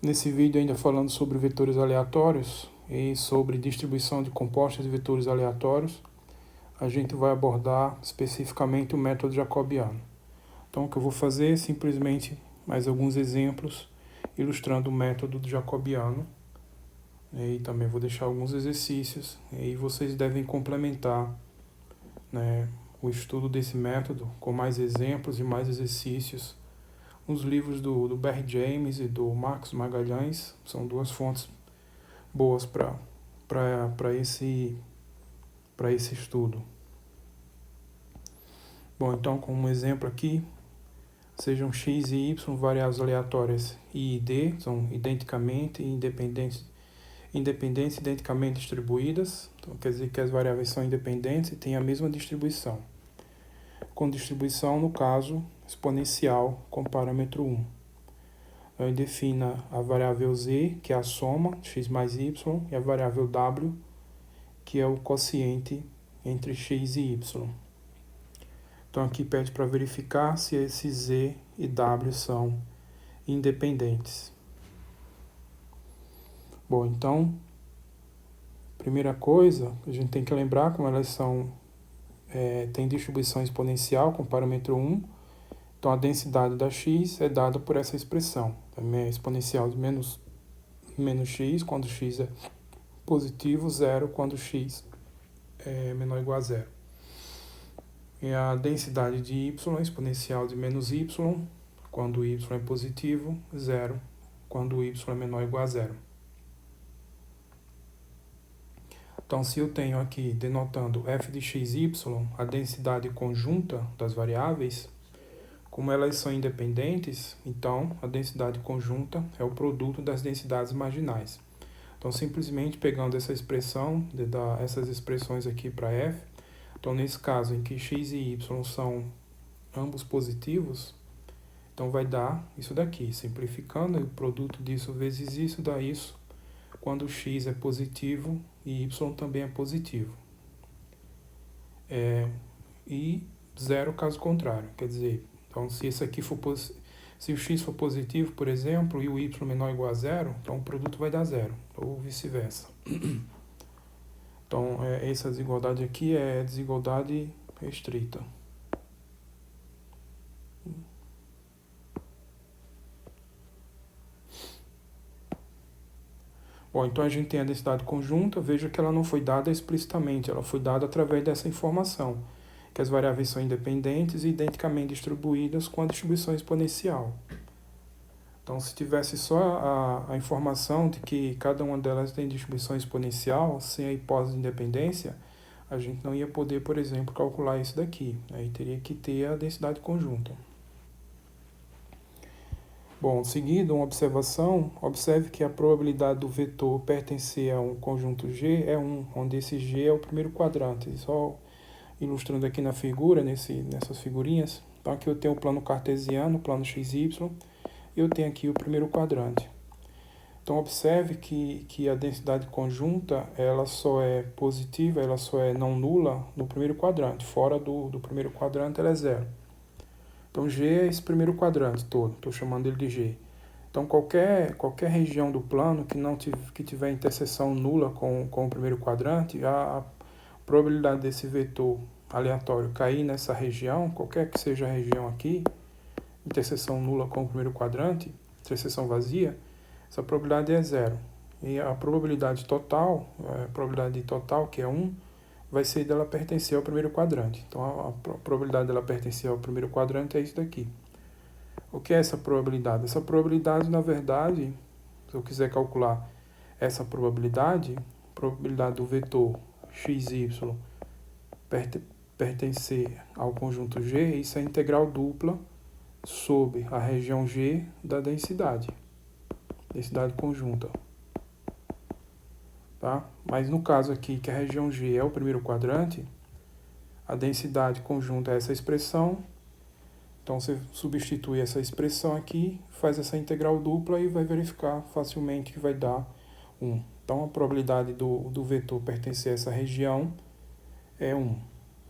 Nesse vídeo ainda falando sobre vetores aleatórios e sobre distribuição de compostas de vetores aleatórios, a gente vai abordar especificamente o método jacobiano. Então o que eu vou fazer é simplesmente mais alguns exemplos ilustrando o método jacobiano, e também vou deixar alguns exercícios e vocês devem complementar, né, o estudo desse método com mais exemplos e mais exercícios. Os livros do Barry James e do Marcos Magalhães são duas fontes boas para esse estudo. Bom, então como exemplo aqui, sejam x e y variáveis aleatórias I e D, são identicamente independentes identicamente distribuídas, então quer dizer que as variáveis são independentes e têm a mesma distribuição, com distribuição, no caso, exponencial com parâmetro 1. Eu defino a variável z, que é a soma x mais y, e a variável w, que é o quociente entre x e y. Então aqui pede para verificar se esses z e w são independentes. Bom, então, primeira coisa, a gente tem que lembrar como elas têm distribuição exponencial com parâmetro 1. Então a densidade da x é dada por essa expressão. Também é exponencial de menos x quando x é positivo, 0 quando x é menor ou igual a 0. E a densidade de y é exponencial de menos y quando y é positivo, 0 quando y é menor ou igual a 0. Então, se eu tenho aqui, denotando f de x, y, a densidade conjunta das variáveis, como elas são independentes, então a densidade conjunta é o produto das densidades marginais. Então, simplesmente pegando essa expressão, essas expressões aqui para f, então nesse caso em que x e y são ambos positivos, então vai dar isso daqui, simplificando, o produto disso vezes isso dá isso, quando x é positivo e y também é positivo. E 0 caso contrário, quer dizer, então se esse aqui se o x for positivo, por exemplo, e o y menor ou igual a 0, então o produto vai dar 0, ou vice-versa. Então essa desigualdade aqui é desigualdade restrita. Bom, então a gente tem a densidade conjunta, veja que ela não foi dada explicitamente, ela foi dada através dessa informação, que as variáveis são independentes e identicamente distribuídas com a distribuição exponencial. Então, se tivesse só a informação de que cada uma delas tem distribuição exponencial, sem a hipótese de independência, a gente não ia poder, por exemplo, calcular isso daqui. Aí teria que ter a densidade conjunta. Bom, seguindo uma observação, observe que a probabilidade do vetor pertencer a um conjunto G é 1, onde esse G é o primeiro quadrante. Só ilustrando aqui na figura, nessas figurinhas. Então aqui eu tenho o plano cartesiano, o plano XY, e eu tenho aqui o primeiro quadrante. Então observe que a densidade conjunta, ela só é positiva, ela só é não nula no primeiro quadrante. Fora do primeiro quadrante ela é 0. Então G é esse primeiro quadrante todo, estou chamando ele de G. Então qualquer região do plano que tiver interseção nula com o primeiro quadrante, a probabilidade desse vetor aleatório cair nessa região, qualquer que seja a região aqui, interseção nula com o primeiro quadrante, interseção vazia, essa probabilidade é 0. E a probabilidade total, que é 1, vai ser dela pertencer ao primeiro quadrante. Então a probabilidade dela pertencer ao primeiro quadrante é isso daqui. O que é essa probabilidade? Essa probabilidade, na verdade, se eu quiser calcular essa probabilidade do vetor xy pertencer ao conjunto G, isso é integral dupla sobre a região G da densidade conjunta. Tá? Mas no caso aqui, que a região G é o primeiro quadrante, a densidade conjunta é essa expressão. Então você substitui essa expressão aqui, faz essa integral dupla e vai verificar facilmente que vai dar 1. Então a probabilidade do vetor pertencer a essa região é 1.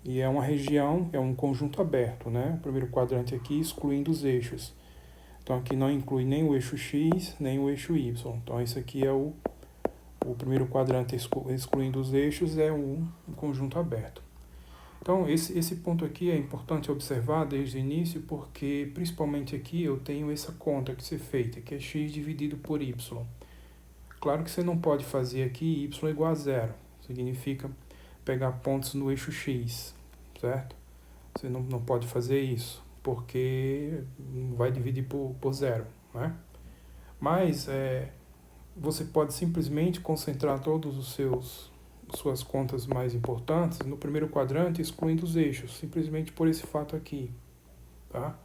E é uma região, é um conjunto aberto, né? O primeiro quadrante aqui excluindo os eixos. Então aqui não inclui nem o eixo X, nem o eixo Y. Então esse aqui é o primeiro quadrante excluindo os eixos, é um conjunto aberto. Então esse ponto aqui é importante observar desde o início, porque principalmente aqui eu tenho essa conta que ser feita, que é x dividido por y. Claro que você não pode fazer aqui y igual a zero. Significa pegar pontos no eixo x, certo? Você não pode fazer isso, porque vai dividir por zero, né? Mas você pode simplesmente concentrar todos os suas contas mais importantes no primeiro quadrante, excluindo os eixos, simplesmente por esse fato aqui, tá?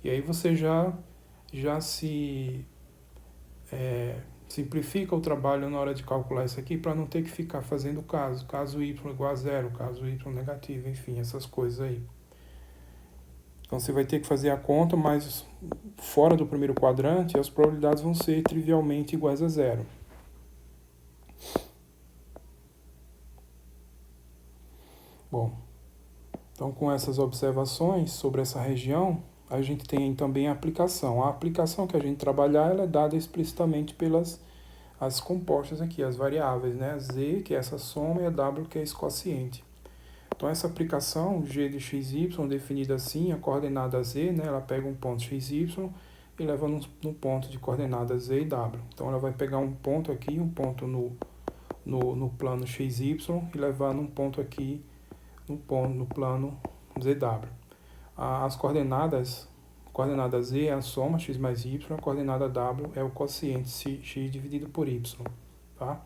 E aí você já se simplifica o trabalho na hora de calcular isso aqui, para não ter que ficar fazendo caso y igual a zero, caso y negativo, enfim, essas coisas aí. Então você vai ter que fazer a conta, mas fora do primeiro quadrante as probabilidades vão ser trivialmente iguais a zero. Bom, então com essas observações sobre essa região, a gente tem também a aplicação. A aplicação que a gente trabalhar, ela é dada explicitamente pelas as compostas aqui, as variáveis, né? A z, que é essa soma, e a w, que é esse quociente. Então essa aplicação, g de xy, definida assim, a coordenada z, né? Ela pega um ponto xy e leva no ponto de coordenadas z e w. Então ela vai pegar um ponto aqui, um ponto no plano xy e levar num ponto aqui no plano zw. As coordenadas z é a soma x mais y, a coordenada w é o quociente x dividido por y, tá?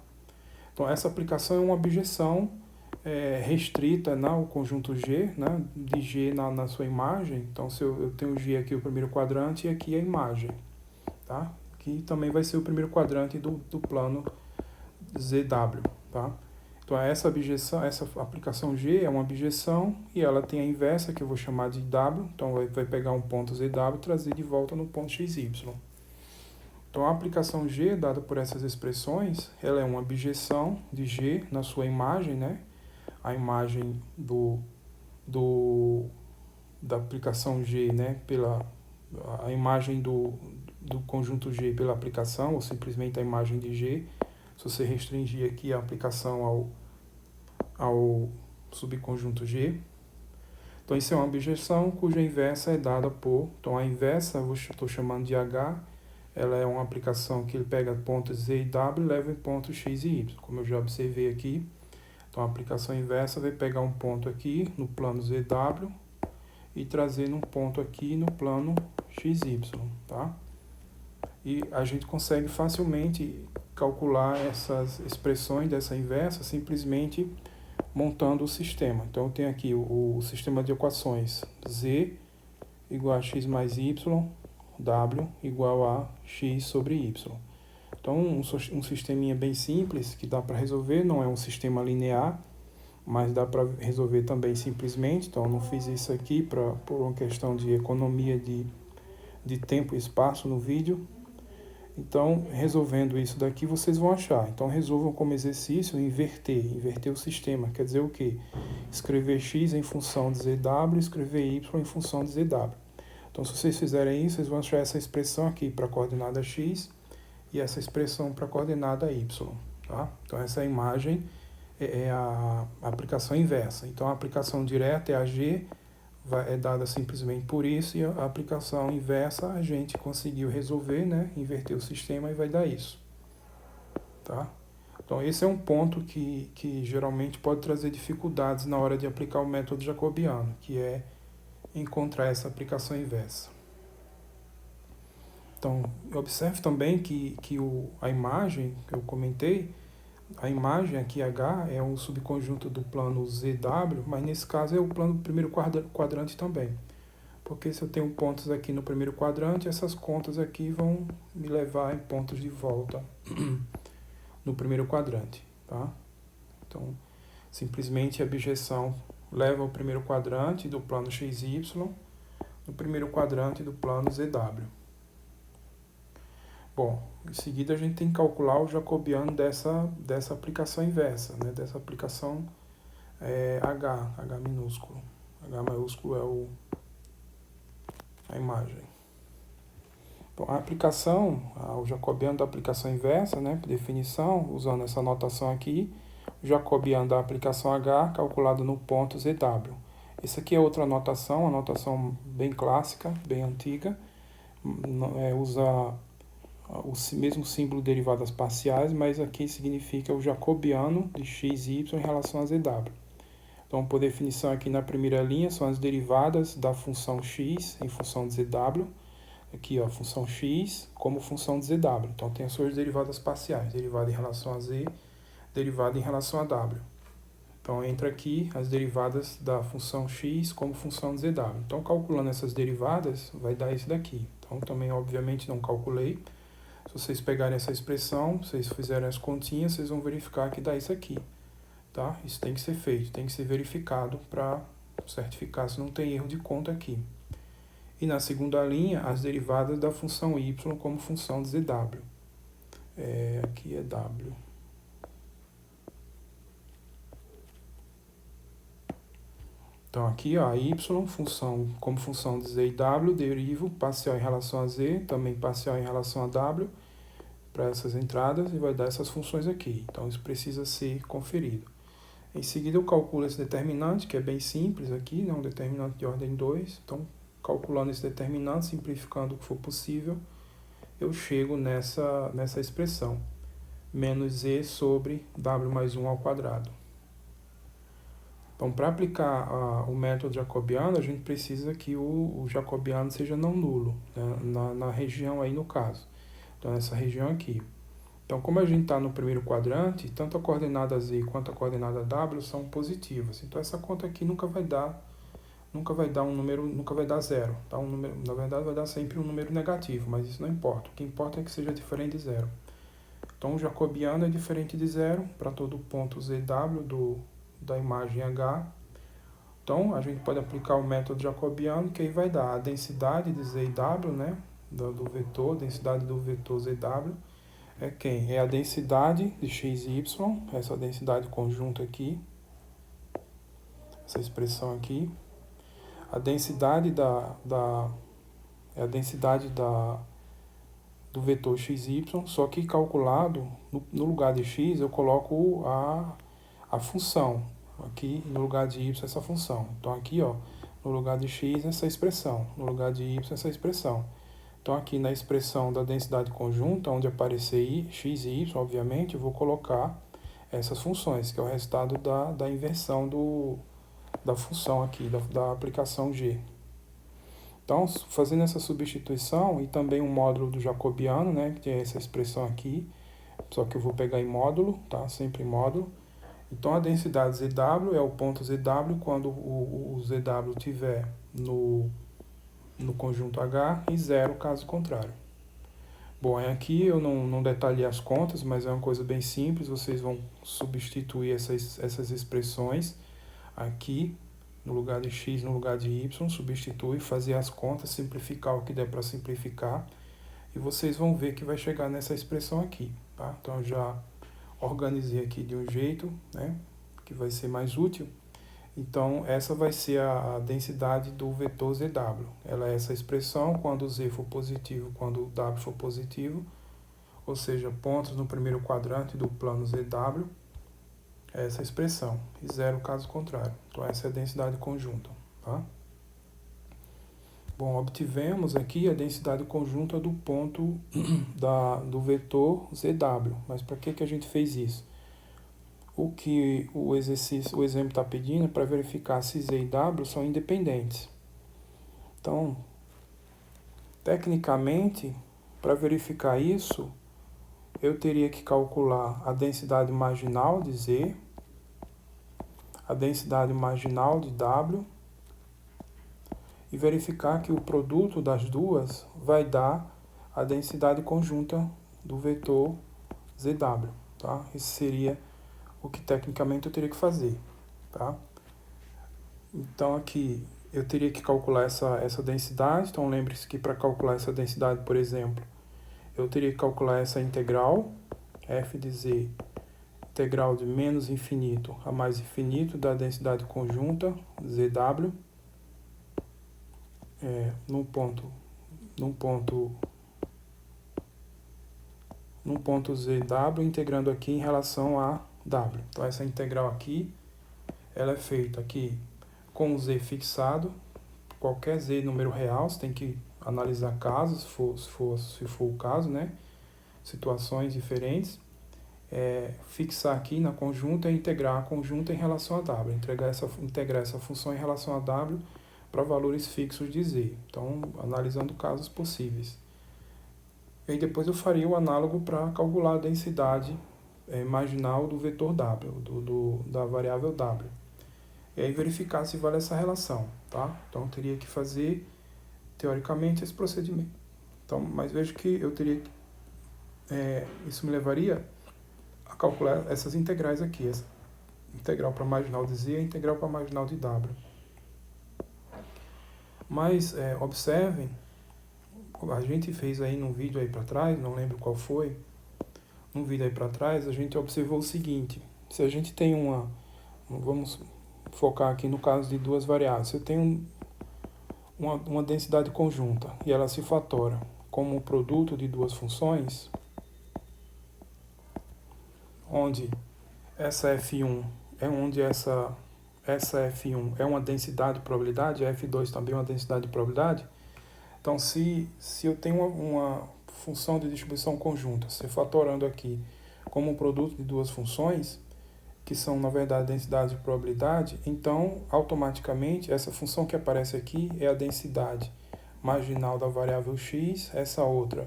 Então essa aplicação é uma objeção restrita ao conjunto G, né, de G na sua imagem. Então se eu tenho G aqui o primeiro quadrante e aqui a imagem, tá? Que também vai ser o primeiro quadrante do plano ZW, tá? Então essa aplicação G é uma objeção e ela tem a inversa, que eu vou chamar de W. Então vai pegar um ponto ZW e trazer de volta no ponto XY. Então a aplicação G, dada por essas expressões, ela é uma objeção de G na sua imagem, né? A imagem da aplicação G, né? A imagem do conjunto G pela aplicação, ou simplesmente a imagem de G, se você restringir aqui a aplicação ao subconjunto G. Então isso é uma objeção cuja inversa é dada por... Então a inversa, eu estou chamando de H, ela é uma aplicação que ele pega pontos Z e W e leva em pontos X e Y, como eu já observei aqui. Então a aplicação inversa vai pegar um ponto aqui no plano ZW e trazer um ponto aqui no plano XY, tá? E a gente consegue facilmente calcular essas expressões dessa inversa simplesmente montando o sistema. Então eu tenho aqui o sistema de equações z igual a x mais y, w igual a x sobre y. Então um sisteminha bem simples que dá para resolver, não é um sistema linear, mas dá para resolver também simplesmente. Então eu não fiz isso aqui por uma questão de economia de tempo e espaço no vídeo. Então, resolvendo isso daqui, vocês vão achar. Então, resolvam como exercício inverter o sistema. Quer dizer o quê? Escrever x em função de zw, escrever y em função de zw. Então, se vocês fizerem isso, vocês vão achar essa expressão aqui para a coordenada x e essa expressão para a coordenada y. Tá? Então, essa imagem é a aplicação inversa. Então, a aplicação direta é a g, é dada simplesmente por isso, e a aplicação inversa a gente conseguiu resolver, né? Inverter o sistema e vai dar isso, tá? Então esse é um ponto que geralmente pode trazer dificuldades na hora de aplicar o método jacobiano, que é encontrar essa aplicação inversa. Então observe também que a imagem que eu comentei, a imagem aqui H é um subconjunto do plano ZW, mas nesse caso é o plano do primeiro quadrante também. Porque se eu tenho pontos aqui no primeiro quadrante, essas contas aqui vão me levar em pontos de volta no primeiro quadrante, tá? Então, simplesmente a objeção leva ao primeiro quadrante do plano XY, no primeiro quadrante do plano ZW. Bom, em seguida a gente tem que calcular o jacobiano dessa aplicação inversa, né? Dessa aplicação H minúsculo. H maiúsculo é a imagem. Bom, a aplicação, o jacobiano da aplicação inversa, né, por definição, usando essa notação aqui, o jacobiano da aplicação H calculado no ponto ZW. Essa aqui é outra notação, uma notação bem clássica, bem antiga, usa o mesmo símbolo derivadas parciais, mas aqui significa o jacobiano de x e y em relação a ZW. Então, por definição aqui na primeira linha, são as derivadas da função x em função de ZW. Aqui, ó, função x como função de ZW. Então, tem as suas derivadas parciais, derivada em relação a z, derivada em relação a w. Então, entra aqui as derivadas da função x como função de ZW. Então, calculando essas derivadas, vai dar isso daqui. Então, também, obviamente, não calculei. Se vocês pegarem essa expressão, vocês fizerem as continhas, vocês vão verificar que dá isso aqui. Tá? Isso tem que ser feito, tem que ser verificado para certificar se não tem erro de conta aqui. E na segunda linha, as derivadas da função y como função de ZW. Aqui é w. Então aqui, ó, a y como função de z e w, derivo parcial em relação a z, também parcial em relação a w, para essas entradas, e vai dar essas funções aqui. Então isso precisa ser conferido. Em seguida eu calculo esse determinante, que é bem simples aqui, né, um determinante de ordem 2. Então, calculando esse determinante, simplificando o que for possível, eu chego nessa expressão. Menos z sobre w mais 1 ao quadrado. Então, para aplicar o método jacobiano, a gente precisa que o jacobiano seja não nulo, né, na região aí no caso. Então, nessa região aqui. Então, como a gente está no primeiro quadrante, tanto a coordenada z quanto a coordenada w são positivas. Então, essa conta aqui nunca vai dar um número, nunca vai dar zero. Tá? Na verdade, vai dar sempre um número negativo, mas isso não importa. O que importa é que seja diferente de zero. Então, o jacobiano é diferente de zero para todo ponto ZW da imagem H. Então, a gente pode aplicar o método jacobiano, que aí vai dar a densidade de z e w, né, do vetor, densidade do vetor ZW, é quem? É a densidade de x e y, essa densidade conjunta aqui, essa expressão aqui. A densidade é a densidade do vetor x e y, só que calculado, no lugar de x, eu coloco a função. Aqui, no lugar de y, essa função. Então, aqui, ó, no lugar de x, essa expressão. No lugar de y, essa expressão. Então, aqui na expressão da densidade conjunta, onde aparecer x e y, obviamente, eu vou colocar essas funções, que é o resultado da inversão da função aqui, da aplicação g. Então, fazendo essa substituição, e também um módulo do jacobiano, né, que é essa expressão aqui, só que eu vou pegar em módulo, tá? Sempre em módulo. Então, a densidade ZW é o ponto ZW quando o ZW estiver no conjunto H e zero caso contrário. Bom, aqui eu não detalhei as contas, mas é uma coisa bem simples. Vocês vão substituir essas expressões aqui, no lugar de x, no lugar de y, substitui, fazer as contas, simplificar o que der para simplificar, e vocês vão ver que vai chegar nessa expressão aqui, tá? Então, eu já organizei aqui de um jeito, né, que vai ser mais útil. Então, essa vai ser a densidade do vetor ZW. Ela é essa expressão quando z for positivo, quando w for positivo, ou seja, pontos no primeiro quadrante do plano ZW, é essa expressão, e zero caso contrário. Então, essa é a densidade conjunta. Tá? Bom, obtivemos aqui a densidade conjunta do ponto do vetor ZW. Mas para que a gente fez isso? O que o exemplo está pedindo é para verificar se z e w são independentes. Então, tecnicamente, para verificar isso, eu teria que calcular a densidade marginal de z, a densidade marginal de w, e verificar que o produto das duas vai dar a densidade conjunta do vetor ZW. Tá? Esse seria o que tecnicamente eu teria que fazer. Tá? Então aqui eu teria que calcular essa densidade. Então lembre-se que para calcular essa densidade, por exemplo, eu teria que calcular essa integral, f de z, integral de menos infinito a mais infinito da densidade conjunta, ZW, num ponto num ponto z w, integrando aqui em relação a w. Então essa integral aqui, ela é feita aqui com o z fixado, qualquer z número real, você tem que analisar casos, se for o caso, né? Situações diferentes. Fixar aqui na conjunta e integrar a conjunta em relação a w, integrar essa função em relação a w para valores fixos de z. Então, analisando casos possíveis. E aí depois eu faria o análogo para calcular a densidade marginal do vetor w, da variável w. E aí verificar se vale essa relação, tá? Então eu teria que fazer, teoricamente, esse procedimento. Então, mas vejo que eu teria isso me levaria a calcular essas integrais aqui, essa integral para marginal de z e a integral para marginal de w. Mas observem, a gente fez aí num vídeo aí para trás, não lembro qual foi, num vídeo aí para trás, a gente observou o seguinte: se a gente tem vamos focar aqui no caso de duas variáveis, se eu tenho uma densidade conjunta e ela se fatora como o produto de duas funções, onde essa F1 é onde essa F1 é uma densidade de probabilidade, a F2 também é uma densidade de probabilidade. Então, se eu tenho uma função de distribuição conjunta, se fatorando aqui como um produto de duas funções, que são, na verdade, densidade de probabilidade, então, automaticamente, essa função que aparece aqui é a densidade marginal da variável x, essa outra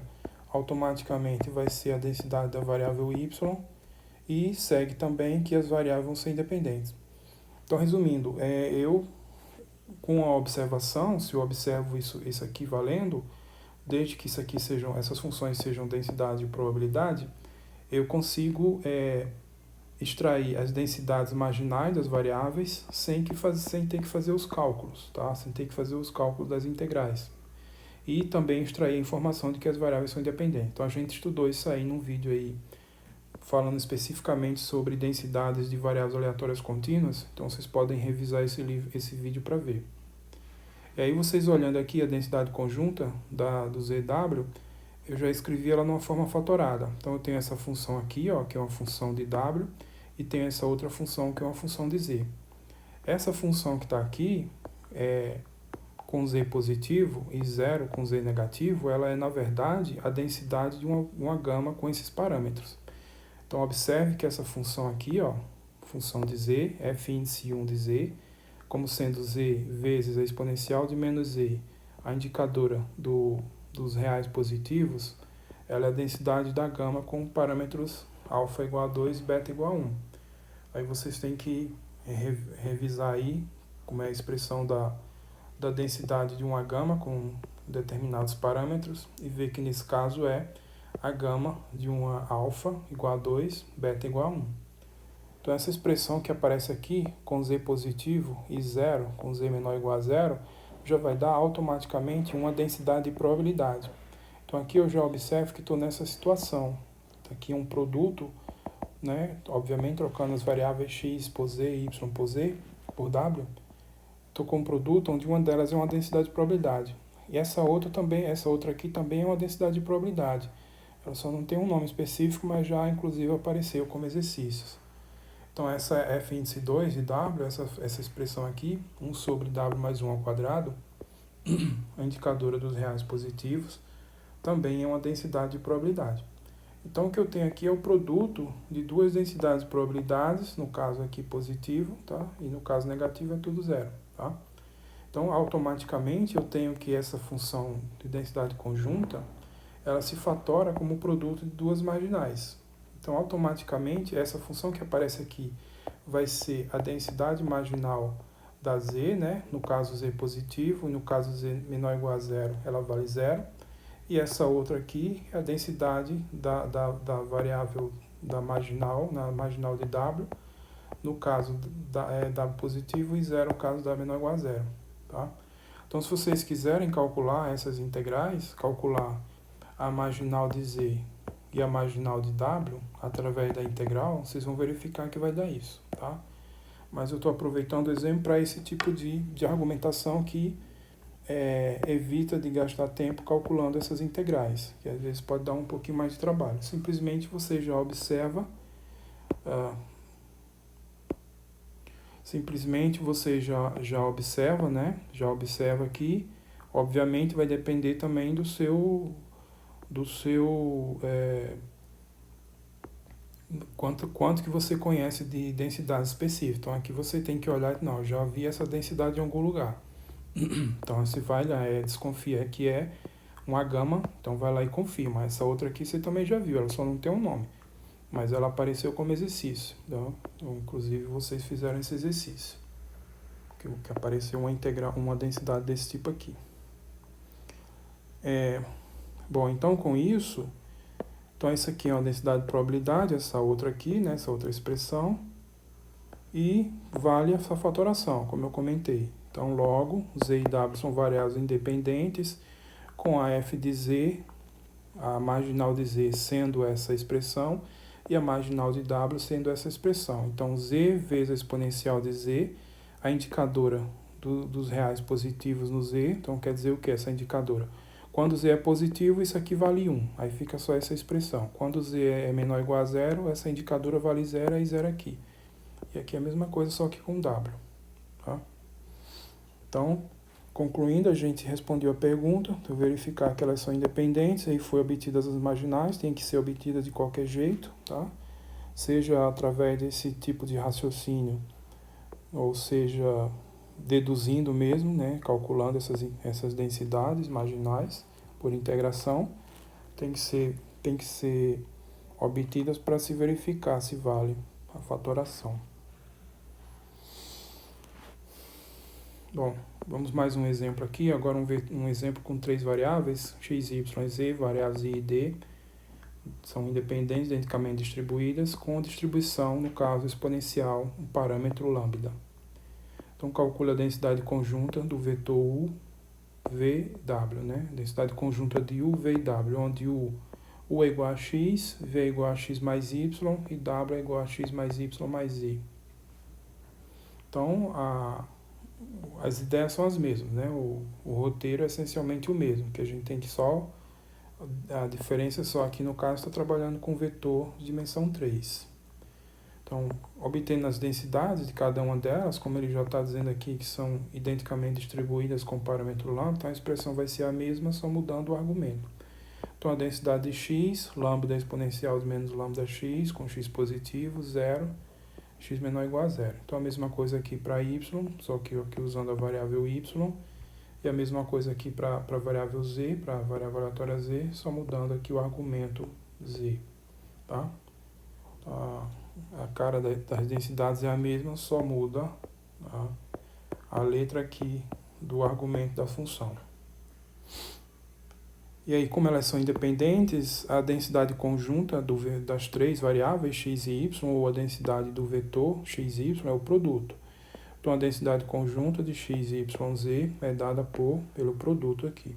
automaticamente vai ser a densidade da variável y, e segue também que as variáveis vão ser independentes. Então, resumindo, eu, com a observação, se eu observo isso aqui valendo, desde que essas funções sejam densidade de probabilidade, eu consigo extrair as densidades marginais das variáveis sem ter que fazer os cálculos, tá? Sem ter que fazer os cálculos das integrais. E também extrair a informação de que as variáveis são independentes. Então, a gente estudou isso aí num vídeo aí, falando especificamente sobre densidades de variáveis aleatórias contínuas. Então, vocês podem revisar esse vídeo para ver. E aí, vocês olhando aqui a densidade conjunta do ZW, eu já escrevi ela numa forma fatorada. Então, eu tenho essa função aqui, ó, que é uma função de W, e tenho essa outra função que é uma função de Z. Essa função que está aqui, com Z positivo e 0 com Z negativo, ela é, na verdade, a densidade de uma gama com esses parâmetros. Então, observe que essa função aqui, ó, função de z, f índice 1 de z, como sendo z vezes a exponencial de menos z, a indicadora dos reais positivos, ela é a densidade da gama com parâmetros alfa igual a 2 e beta igual a 1. Aí vocês têm que revisar aí como é a expressão da densidade de uma gama com determinados parâmetros e ver que nesse caso é a gama de uma alfa igual a 2, beta igual a 1. Então, essa expressão que aparece aqui, com z positivo e 0, com z menor ou igual a 0, já vai dar automaticamente uma densidade de probabilidade. Então, aqui eu já observo que estou nessa situação. Aqui é um produto, né? Obviamente, trocando as variáveis x por z e y por z, por w. Estou com um produto onde uma delas é uma densidade de probabilidade. E essa outra aqui também é uma densidade de probabilidade. Ela só não tem um nome específico, mas já inclusive apareceu como exercícios. Então, essa f índice 2 de w, essa expressão aqui, 1 sobre w mais 1 ao quadrado, a indicadora dos reais positivos, também é uma densidade de probabilidade. Então, o que eu tenho aqui é o produto de duas densidades de probabilidades, no caso aqui positivo, tá? E no caso negativo é tudo zero, tá? Então, automaticamente, eu tenho que essa função de densidade conjunta, ela se fatora como produto de duas marginais. Então, automaticamente, essa função que aparece aqui vai ser a densidade marginal da z, né? No caso z positivo, e no caso z menor ou igual a zero, ela vale zero. E essa outra aqui é a densidade da variável da marginal, na marginal de w, no caso w positivo, e zero no caso w menor ou igual a zero. Tá? Então, se vocês quiserem calcular essas integrais, calcular a marginal de z e a marginal de w, através da integral, vocês vão verificar que vai dar isso, tá? Mas eu estou aproveitando o exemplo para esse tipo de argumentação que evita de gastar tempo calculando essas integrais, que às vezes pode dar um pouquinho mais de trabalho. Simplesmente você já observa, ah, já observa, né? Já observa que, obviamente, vai depender também quanto que você conhece de densidade específica. Então aqui você tem que olhar, não, já vi essa densidade em algum lugar. Então você vai lá, desconfia que é uma gama, então vai lá e confirma. Essa outra aqui você também já viu, ela só não tem um nome, mas ela apareceu como exercício. Então inclusive vocês fizeram esse exercício, que apareceu uma densidade desse tipo aqui. Bom, então com isso, então essa aqui é uma densidade de probabilidade, essa outra aqui, né, essa outra expressão, e vale essa fatoração, como eu comentei. Então logo, Z e W são variáveis independentes, com a f de Z, a marginal de Z sendo essa expressão, e a marginal de W sendo essa expressão. Então Z vezes a exponencial de Z, a indicadora dos reais positivos no Z, então quer dizer o que essa indicadora? Quando Z é positivo, isso aqui vale 1, aí fica só essa expressão. Quando Z é menor ou igual a 0, essa indicadora vale 0, aí 0 aqui. E aqui é a mesma coisa, só que com W. Tá? Então, concluindo, a gente respondeu a pergunta, então verificar que elas são independentes, aí foi obtidas as marginais, tem que ser obtidas de qualquer jeito, tá? Seja através desse tipo de raciocínio, ou seja, deduzindo mesmo, né, calculando essas densidades marginais por integração, tem que ser obtidas para se verificar se vale a fatoração. Bom, vamos mais um exemplo aqui, agora um exemplo com 3 variáveis, x, y e z, variáveis i e d, são independentes, identicamente distribuídas, com distribuição, no caso exponencial, um parâmetro lambda. Então, calcula a densidade conjunta do vetor U, V, W, né? Densidade conjunta de U, V e W, onde U é igual a x, V é igual a x mais y e W é igual a x mais y mais z. Então, as ideias são as mesmas, né? O roteiro é essencialmente o mesmo, que a gente tem que a diferença só aqui no caso está trabalhando com vetor de dimensão 3. Então, obtendo as densidades de cada uma delas, como ele já está dizendo aqui que são identicamente distribuídas com o parâmetro lambda, então a expressão vai ser a mesma, só mudando o argumento. Então, a densidade de x, lambda exponencial de menos lambda x, com x positivo, 0, x menor ou igual a 0. Então, a mesma coisa aqui para y, só que aqui usando a variável y, e a mesma coisa aqui para a variável z, para a variável aleatória z, só mudando aqui o argumento z. Tá? A cara das densidades é a mesma, só muda a letra aqui do argumento da função. E aí, como elas são independentes, a densidade conjunta das 3 variáveis x e y, ou a densidade do vetor x e y, é o produto. Então, a densidade conjunta de x, y, z é dada pelo produto aqui.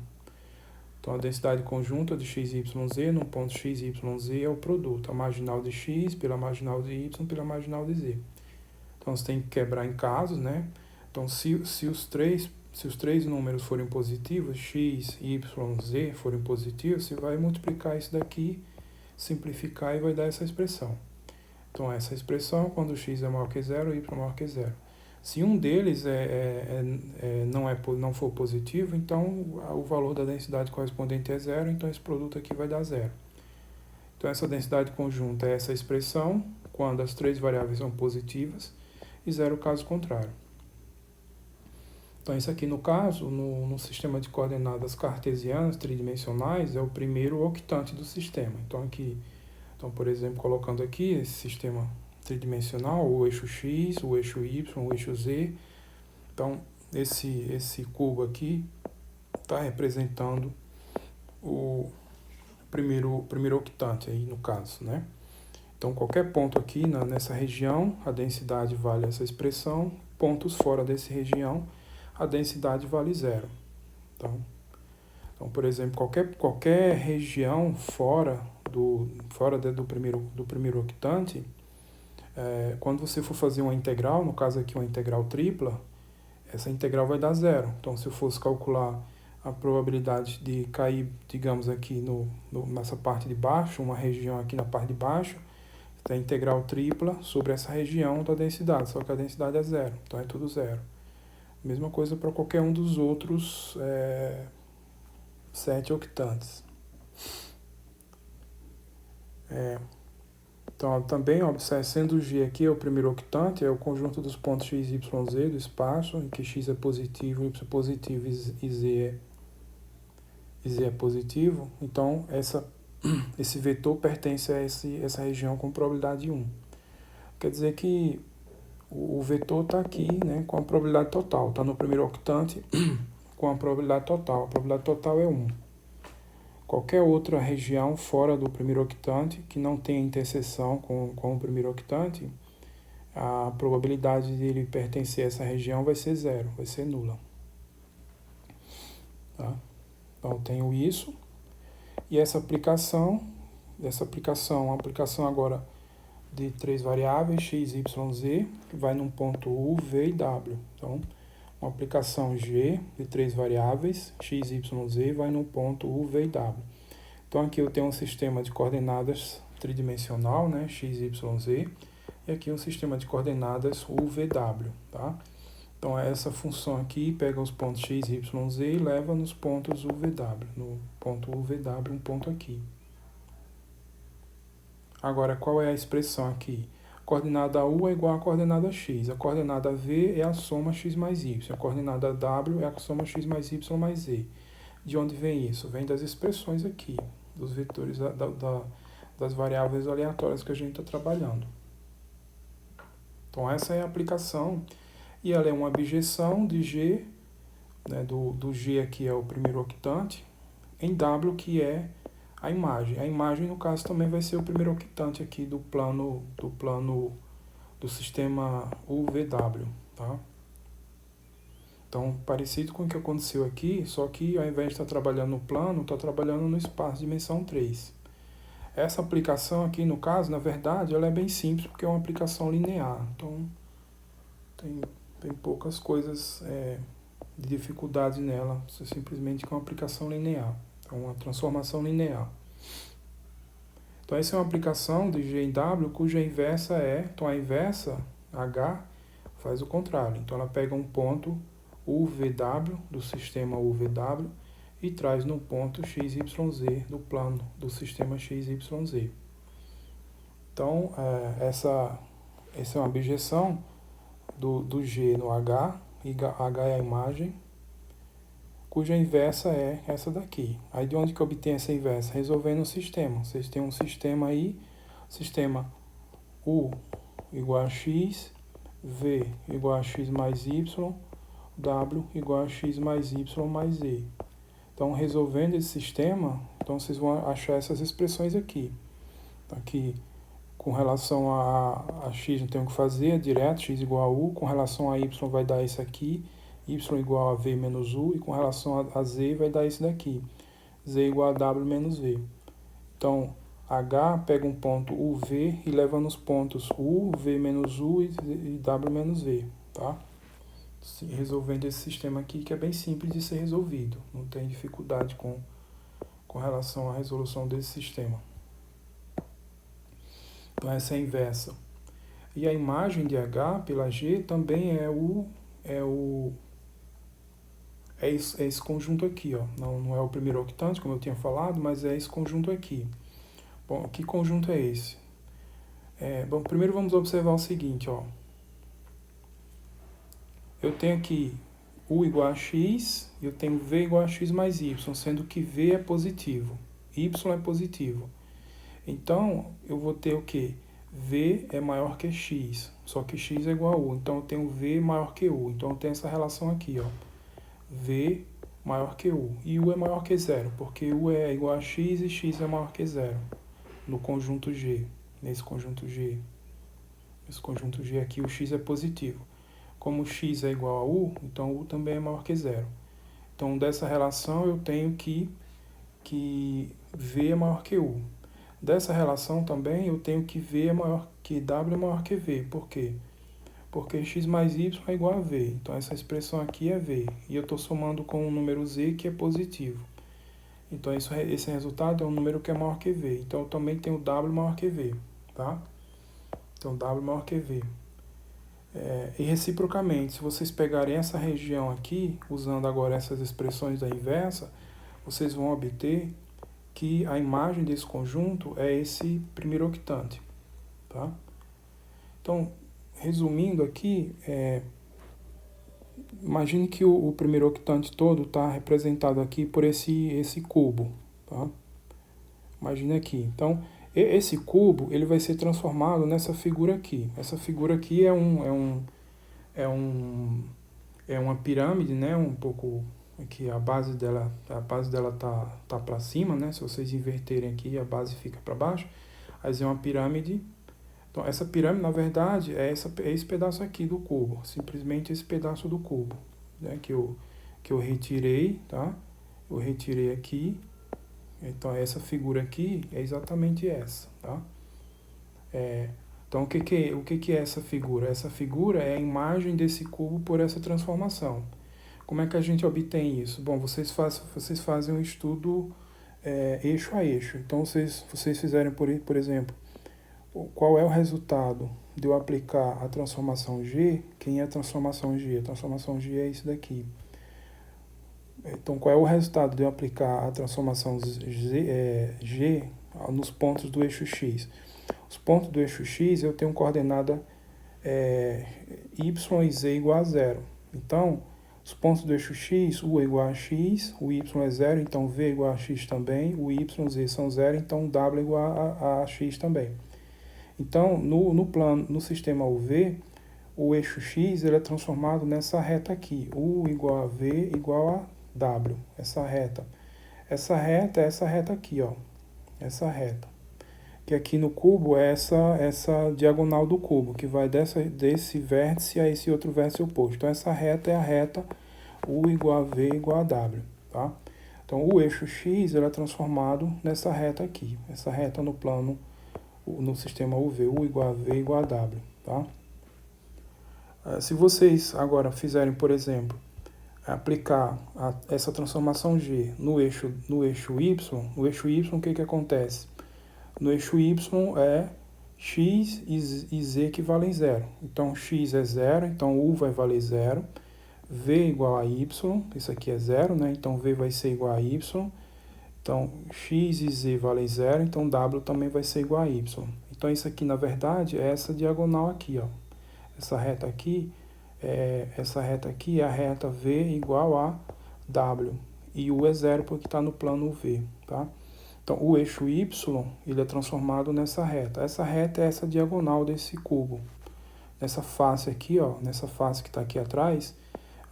Então, a densidade conjunta de x, y, z no ponto x, y, z é o produto. A marginal de x pela marginal de y pela marginal de z. Então, você tem que quebrar em casos, né? Então, se os três números forem positivos, x, y, z forem positivos, você vai multiplicar isso daqui, simplificar e vai dar essa expressão. Então, essa expressão, quando x é maior que 0, y é maior que 0. Se um deles não for positivo, então o valor da densidade correspondente é 0, então esse produto aqui vai dar 0. Então essa densidade conjunta é essa expressão, quando as 3 variáveis são positivas, e 0 caso contrário. Então isso aqui no caso, no sistema de coordenadas cartesianas tridimensionais, é o primeiro octante do sistema. Então, por exemplo, colocando aqui esse sistema tridimensional, o eixo x, o eixo y, o eixo z. Então, esse cubo aqui está representando o primeiro octante aí no caso, né? Então, qualquer ponto aqui nessa região, a densidade vale essa expressão. Pontos fora dessa região, a densidade vale 0. Então, por exemplo, qualquer região fora do primeiro octante, quando você for fazer uma integral, no caso aqui uma integral tripla, essa integral vai dar zero. Então, se eu fosse calcular a probabilidade de cair, digamos, aqui nessa parte de baixo, uma região aqui na parte de baixo, tem integral tripla sobre essa região da densidade, só que a densidade é zero, então é tudo zero. Mesma coisa para qualquer um dos outros 7 octantes. Então, também observe, sendo G aqui é o primeiro octante, é o conjunto dos pontos x, y, z do espaço, em que x é positivo, y é positivo e z é positivo. Então, esse vetor pertence a essa região com probabilidade 1. Quer dizer que o vetor está aqui, né, com a probabilidade total, está no primeiro octante com a probabilidade total. A probabilidade total é 1. Qualquer outra região fora do primeiro octante, que não tenha interseção com o primeiro octante, a probabilidade de ele pertencer a essa região vai ser zero, vai ser nula. Tá? Então, eu tenho isso. E essa aplicação agora de 3 variáveis, x, y, z, que vai num ponto U, V e W. Então, uma aplicação G de 3 variáveis, x, y, z, vai num ponto U, V e W. Então, aqui eu tenho um sistema de coordenadas tridimensional, né, x, y, z, e aqui um sistema de coordenadas U, V, W. Tá? Então, essa função aqui pega os pontos x, y, z e leva nos pontos U, V, W. No ponto U, V, W, um ponto aqui. Agora, qual é a expressão aqui? A coordenada U é igual à coordenada x. A coordenada V é a soma x mais y. A coordenada W é a soma x mais y mais z. De onde vem isso? Vem das expressões aqui, dos vetores das variáveis aleatórias que a gente está trabalhando. Então, essa é a aplicação. E ela é uma abjeção de G, né, do G aqui é o primeiro octante, em W, que é a imagem. A imagem, no caso, também vai ser o primeiro octante aqui do plano do sistema UVW, tá? Então, parecido com o que aconteceu aqui, só que ao invés de estar trabalhando no plano, está trabalhando no espaço de dimensão 3. Essa aplicação aqui, no caso, na verdade, ela é bem simples, porque é uma aplicação linear. Então, tem poucas coisas de dificuldade nela, simplesmente com uma aplicação linear. Então, uma transformação linear. Então, essa é uma aplicação de G em W, cuja inversa então a inversa, H, faz o contrário. Então, ela pega um ponto UVW, do sistema UVW, e traz no ponto XYZ do plano do sistema XYZ. Então, essa é uma abjeção do G no H, e H é a imagem, cuja inversa é essa daqui. Aí de onde que obtém essa inversa? Resolvendo o sistema. Vocês têm um sistema aí, sistema U igual a X, V igual a X mais Y, W igual a X mais Y mais Z. Então, resolvendo esse sistema, então vocês vão achar essas expressões aqui. Aqui, com relação a X não tem o que fazer, é direto, X igual a U. Com relação a Y vai dar isso aqui, Y igual a V menos U. E com relação a Z vai dar isso daqui, Z igual a W menos V. Então, H pega um ponto UV e leva nos pontos U, V menos U e W menos V, tá? Resolvendo esse sistema aqui, que é bem simples de ser resolvido. Não tem dificuldade com relação à resolução desse sistema. Então, essa é a inversa. E a imagem de H pela G também é esse conjunto aqui, ó. Não é o primeiro octante, como eu tinha falado, mas é esse conjunto aqui. Bom, que conjunto é esse? Bom, primeiro vamos observar o seguinte, ó. Eu tenho aqui U igual a X, e eu tenho V igual a X mais Y, sendo que V é positivo, Y é positivo. Então, eu vou ter o quê? V é maior que X, só que X é igual a U. Então, eu tenho V maior que U. Então, eu tenho essa relação aqui, ó. V maior que U. E U é maior que zero, porque U é igual a X e X é maior que zero. No conjunto G. Nesse conjunto G. Nesse conjunto G aqui, o X é positivo. Como X é igual a U, então U também é maior que zero. Então, dessa relação, eu tenho que V é maior que U. Dessa relação também, eu tenho que V é maior que W é maior que V. Por quê? porque x mais y é igual a v. Então, essa expressão aqui é v. E eu estou somando com o número z, que é positivo. Então, esse resultado é um número que é maior que v. Então, eu também tenho w maior que v. Tá? Então, w maior que v. E reciprocamente, se vocês pegarem essa região aqui, usando agora essas expressões da inversa, vocês vão obter que a imagem desse conjunto é esse primeiro octante. Tá? Então, resumindo aqui, imagine que o primeiro octante todo está representado aqui por esse cubo. Tá? Imagine aqui. Então, esse cubo ele vai ser transformado nessa figura aqui. Essa figura aqui é uma pirâmide, né? Um pouco aqui a base dela tá para cima, né? Se vocês inverterem aqui, a base fica para baixo. Aí é uma pirâmide. Então, essa pirâmide, na verdade, é esse pedaço aqui do cubo. Simplesmente esse pedaço do cubo, né? Que eu retirei, tá? Eu retirei aqui. Então, essa figura aqui é exatamente essa, tá? Então, o que é essa figura? Essa figura é a imagem desse cubo por essa transformação. Como é que a gente obtém isso? Bom, vocês fazem um estudo eixo a eixo. Então, vocês fizerem, por exemplo, qual é o resultado de eu aplicar a transformação G? Quem é a transformação G? A transformação G é isso daqui. Então, qual é o resultado de eu aplicar a transformação G nos pontos do eixo X? Os pontos do eixo X eu tenho coordenada y e z igual a zero. Então, os pontos do eixo X, U é igual a X, o Y é zero, então V é igual a X também, o Y e Z são zero, então W é igual a X também. Então, no sistema UV, o eixo X ele é transformado nessa reta aqui, U igual a V igual a W, essa reta. Essa reta é essa reta aqui, ó, essa reta. Que aqui no cubo é essa diagonal do cubo, que vai desse vértice a esse outro vértice oposto. Então, essa reta é a reta U igual a V igual a W, tá? Então, o eixo X ele é transformado nessa reta aqui, essa reta no sistema UV, U igual a V igual a W, tá? Se vocês agora fizerem, por exemplo, aplicar essa transformação G no eixo Y, o que acontece? No eixo Y é x e z que valem zero. Então, x é zero, então u vai valer zero. V igual a y, isso aqui é zero, né? Então, v vai ser igual a y. Então, x e z valem zero, então w também vai ser igual a y. Então, isso aqui, na verdade, é essa diagonal aqui, ó. Essa reta aqui é a reta v igual a w. E u é zero porque está no plano v, tá? Então, o eixo y ele é transformado nessa reta. Essa reta é essa diagonal desse cubo. Nessa face aqui, ó, nessa face que está aqui atrás,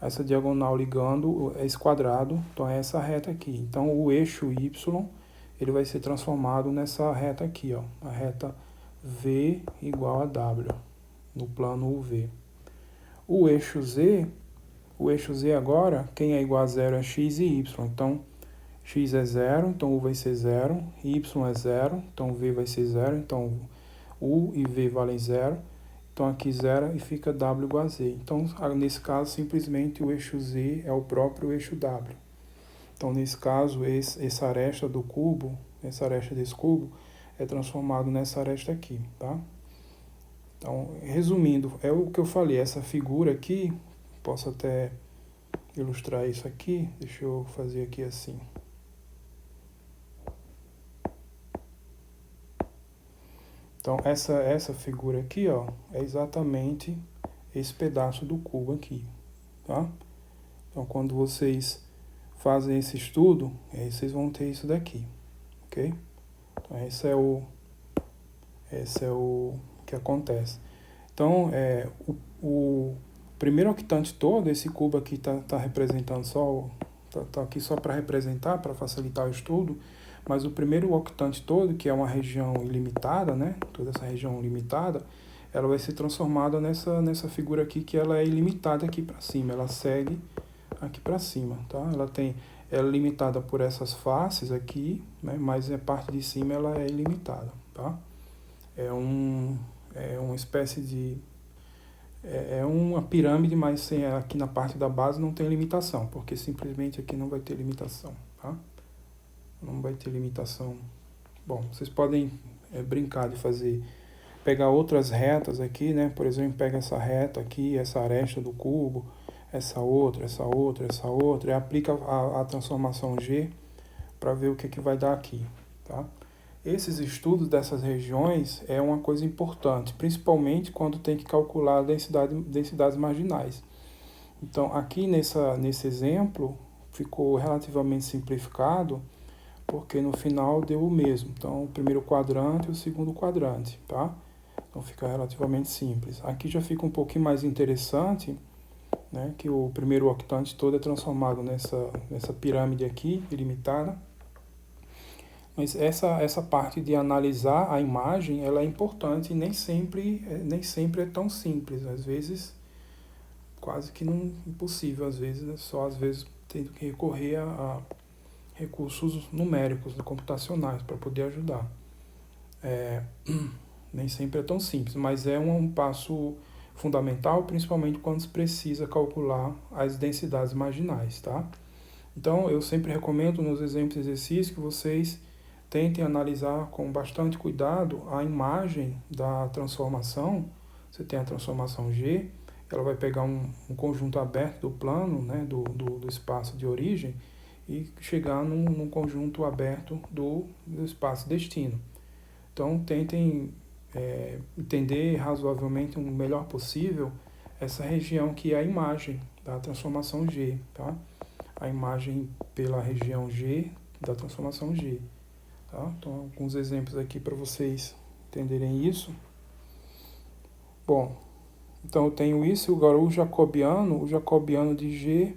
essa diagonal ligando esse quadrado, então é essa reta aqui. Então, o eixo y ele vai ser transformado nessa reta aqui, ó, a reta v igual a w, no plano UV. O eixo z agora, quem é igual a zero é x e y. Então, x é zero, então u vai ser zero, y é zero, então v vai ser zero, então u e v valem zero, então aqui zero e fica w igual a z. Então, nesse caso, simplesmente o eixo z é o próprio eixo w. Então, nesse caso, essa aresta do cubo, essa aresta desse cubo, é transformado nessa aresta aqui, tá? Então, resumindo, é o que eu falei, essa figura aqui, posso até ilustrar isso aqui, deixa eu fazer aqui assim. Então, essa figura aqui, ó, é exatamente esse pedaço do cubo aqui, tá? Então, quando vocês fazem esse estudo, vocês vão ter isso daqui, ok? Então, esse é o que acontece. Então, o primeiro octante todo, esse cubo aqui tá representando tá aqui só para representar, para facilitar o estudo, mas o primeiro octante todo, que é uma região ilimitada, né? Toda essa região limitada, ela vai ser transformada nessa figura aqui, que ela é ilimitada aqui para cima, ela segue aqui para cima, tá? Ela é limitada por essas faces aqui, né? Mas a parte de cima ela é ilimitada, tá? É uma espécie de é uma pirâmide, mas aqui na parte da base não tem limitação, porque simplesmente aqui não vai ter limitação, tá? Não vai ter limitação. Bom, vocês podem brincar de fazer, pegar outras retas aqui, né? Por exemplo, pega essa reta aqui, essa aresta do cubo, essa outra, essa outra, essa outra, e aplica a transformação G para ver o que vai dar aqui, tá? Esses estudos dessas regiões é uma coisa importante, principalmente quando tem que calcular a densidades marginais. Então, aqui nesse exemplo, ficou relativamente simplificado, porque no final deu o mesmo. Então, o primeiro quadrante e o segundo quadrante, tá? Então, fica relativamente simples. Aqui já fica um pouquinho mais interessante, né, que o primeiro octante todo é transformado nessa pirâmide aqui, ilimitada. Mas essa parte de analisar a imagem, ela é importante e nem sempre é tão simples. Às vezes, quase que não impossível. Às vezes, só às vezes tendo que recorrer a recursos numéricos, computacionais, para poder ajudar. Nem sempre é tão simples, mas é um passo fundamental, principalmente quando se precisa calcular as densidades marginais, tá? Então, eu sempre recomendo nos exemplos de exercício que vocês tentem analisar com bastante cuidado a imagem da transformação. Você tem a transformação G, ela vai pegar um conjunto aberto do plano, né, do espaço de origem, e chegar num conjunto aberto do espaço destino. Então, tentem entender razoavelmente o melhor possível essa região que é a imagem da transformação G, tá? A imagem pela região G da transformação G. Tá? Então, alguns exemplos aqui para vocês entenderem isso. Bom, então eu tenho isso, agora o jacobiano de G.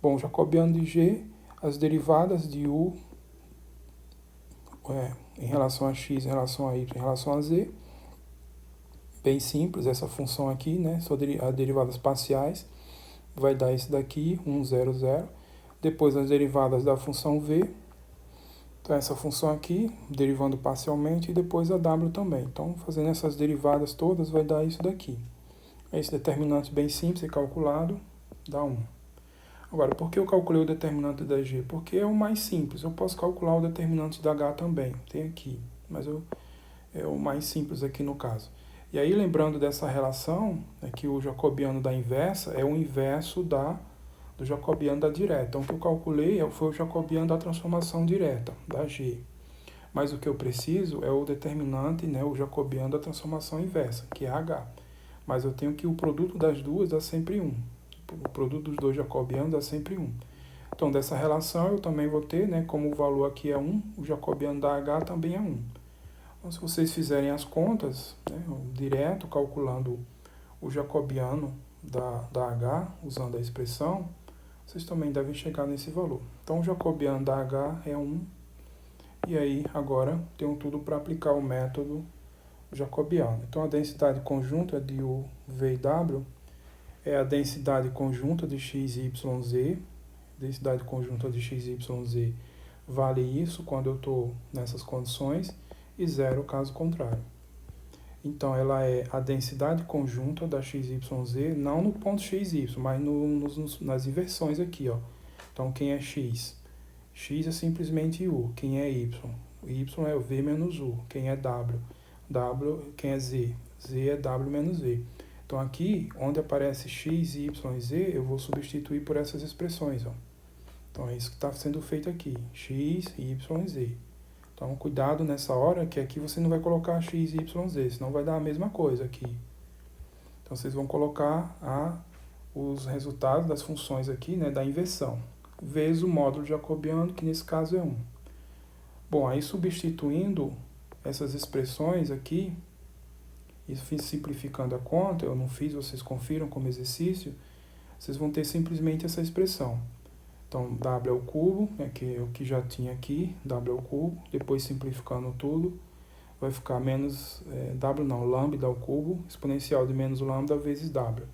Bom, o jacobiano de G, as derivadas de U em relação a X, em relação a Y, em relação a Z. Bem simples essa função aqui, né? São as derivadas parciais. Vai dar esse daqui, 1, 0, 0. Depois as derivadas da função V. Então, essa função aqui, derivando parcialmente, e depois a W também. Então, fazendo essas derivadas todas, vai dar isso daqui. Esse determinante bem simples e calculado, dá 1. Agora, por que eu calculei o determinante da G? Porque é o mais simples. Eu posso calcular o determinante da H também. Tem aqui, mas é o mais simples aqui no caso. E aí, lembrando dessa relação, que o jacobiano da inversa é o inverso do jacobiano da direta. Então, o que eu calculei foi o jacobiano da transformação direta, da G. Mas o que eu preciso é o determinante, né, o jacobiano da transformação inversa, que é H. Mas eu tenho que o produto das duas dá sempre 1. O produto dos dois jacobianos dá sempre 1. Então, dessa relação, eu também vou ter, né, como o valor aqui é 1, o jacobiano da H também é 1. Então, se vocês fizerem as contas, né, direto, calculando o jacobiano da H, usando a expressão, vocês também devem chegar nesse valor. Então, o jacobiano da H é 1. E aí, agora, tenho tudo para aplicar o método jacobiano. Então, a densidade conjunta de U, V e W é a densidade conjunta de x, y, z. Densidade conjunta de x, y, z vale isso quando eu estou nessas condições e 0 caso contrário. Então, ela é a densidade conjunta da x, y, z, não no ponto x, y, mas nas inversões aqui, ó. Então, quem é x? X é simplesmente U. Quem é y? Y é o v menos u. Quem é w? Quem é z? Z é w menos v. Então, aqui, onde aparece x, y e z, eu vou substituir por essas expressões, ó. Então, é isso que está sendo feito aqui. X, y e z. Então, cuidado nessa hora, que aqui você não vai colocar x, y, z, senão vai dar a mesma coisa aqui. Então, vocês vão colocar os resultados das funções aqui, né, da inversão, vezes o módulo jacobiano, que nesse caso é 1. Bom, aí substituindo essas expressões aqui, e simplificando a conta, eu não fiz, vocês confiram como exercício, vocês vão ter simplesmente essa expressão. Então, w ao cubo, que é o que já tinha aqui, w ao cubo, depois simplificando tudo, vai ficar menos, lambda ao cubo, exponencial de menos lambda vezes w.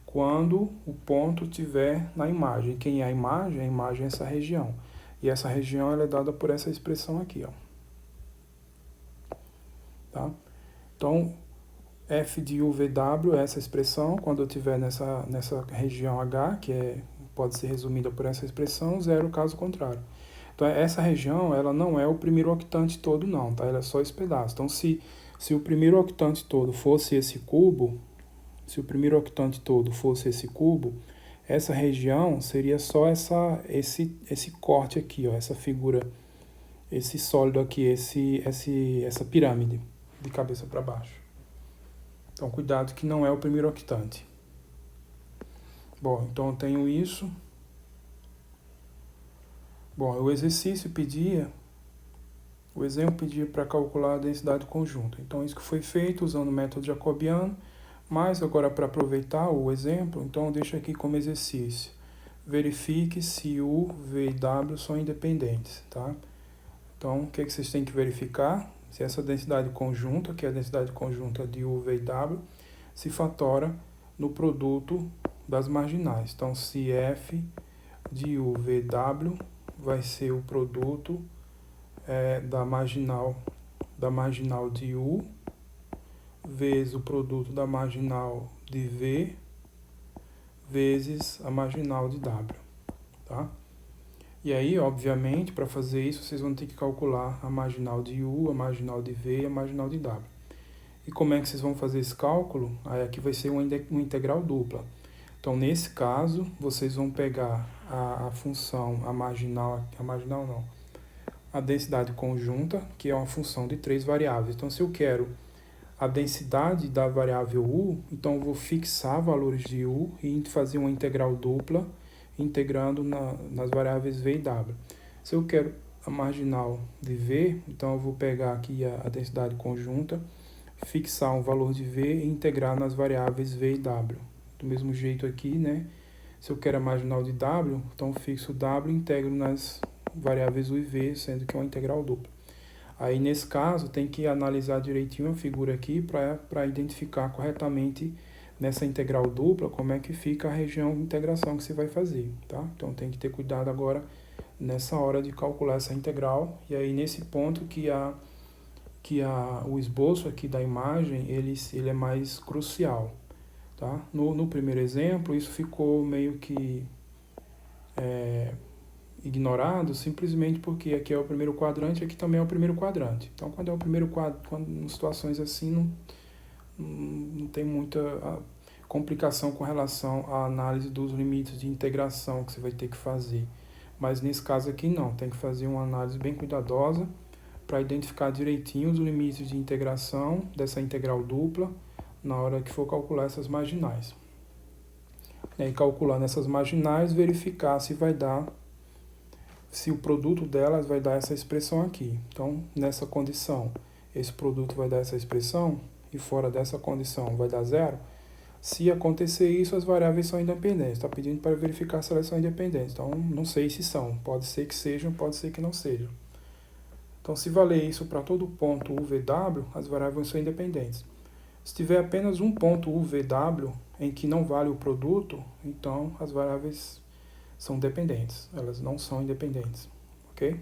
Quando o ponto estiver na imagem. Quem é a imagem? A imagem é essa região. E essa região ela é dada por essa expressão aqui, ó. Tá? Então, f de u VW é essa expressão, quando eu estiver nessa região H, pode ser resumida por essa expressão, zero caso contrário. Então, essa região, ela não é o primeiro octante todo, não, tá? Ela é só esse pedaço. Então, se o primeiro octante todo fosse esse cubo, essa região seria só esse corte aqui, ó, essa figura, esse sólido aqui, essa pirâmide de cabeça para baixo. Então, cuidado que não é o primeiro octante. Bom, então eu tenho isso. Bom, o exemplo pedia para calcular a densidade conjunta. Então, isso que foi feito usando o método jacobiano. Mas agora, para aproveitar o exemplo, então eu deixo aqui como exercício. Verifique se U, V e W são independentes, tá? Então, o que vocês têm que verificar? Se essa densidade conjunta, que é a densidade conjunta de U, V e W, se fatora no produto das marginais. Então, se F de U, V, W vai ser o produto da marginal de U, vezes o produto da marginal de V, vezes a marginal de W, tá? E aí, obviamente, para fazer isso, vocês vão ter que calcular a marginal de U, a marginal de V e a marginal de W. E como é que vocês vão fazer esse cálculo? Aí aqui vai ser uma integral dupla. Então, nesse caso, vocês vão pegar a função, a densidade conjunta, que é uma função de 3 variáveis. Então, se eu quero a densidade da variável U, então eu vou fixar valores de U e fazer uma integral dupla, integrando nas variáveis V e W. Se eu quero a marginal de V, então eu vou pegar aqui a densidade conjunta, fixar um valor de V e integrar nas variáveis V e W. Do mesmo jeito aqui, né? Se eu quero a marginal de W, então eu fixo W e integro nas variáveis U e V, sendo que é uma integral dupla. Aí, nesse caso, tem que analisar direitinho a figura aqui para identificar corretamente nessa integral dupla como é que fica a região de integração que você vai fazer, tá? Então, tem que ter cuidado agora nessa hora de calcular essa integral. E aí, nesse ponto o esboço aqui da imagem, ele é mais crucial, tá? No primeiro exemplo, isso ficou meio que ignorado, simplesmente porque aqui é o primeiro quadrante e aqui também é o primeiro quadrante. Então, quando é o primeiro quadrante, em situações assim, não tem muita complicação com relação à análise dos limites de integração que você vai ter que fazer. Mas nesse caso aqui não, tem que fazer uma análise bem cuidadosa para identificar direitinho os limites de integração dessa integral dupla na hora que for calcular essas marginais. E calculando essas marginais, verificar se o produto delas vai dar essa expressão aqui. Então, nessa condição, esse produto vai dar essa expressão e fora dessa condição vai dar zero. Se acontecer isso, as variáveis são independentes. Está pedindo para verificar se elas são independentes. Então, não sei se são. Pode ser que sejam, pode ser que não sejam. Então, se valer isso para todo ponto UVW, as variáveis são independentes. Se tiver apenas um ponto UVW em que não vale o produto, então as variáveis são dependentes, elas não são independentes, ok?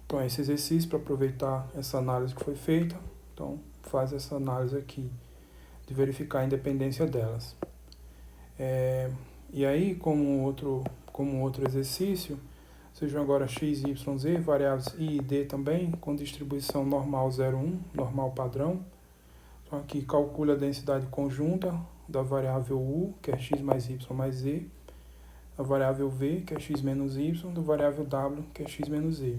Então, esse exercício para aproveitar essa análise que foi feita, então faz essa análise aqui, de verificar a independência delas. E aí, como outro exercício, sejam agora x, y, z, variáveis i e d também, com distribuição normal 0, 1, normal padrão. Então, aqui calcule a densidade conjunta da variável u, que é x mais y mais z, a variável v, que é x menos y, da variável w, que é x menos z.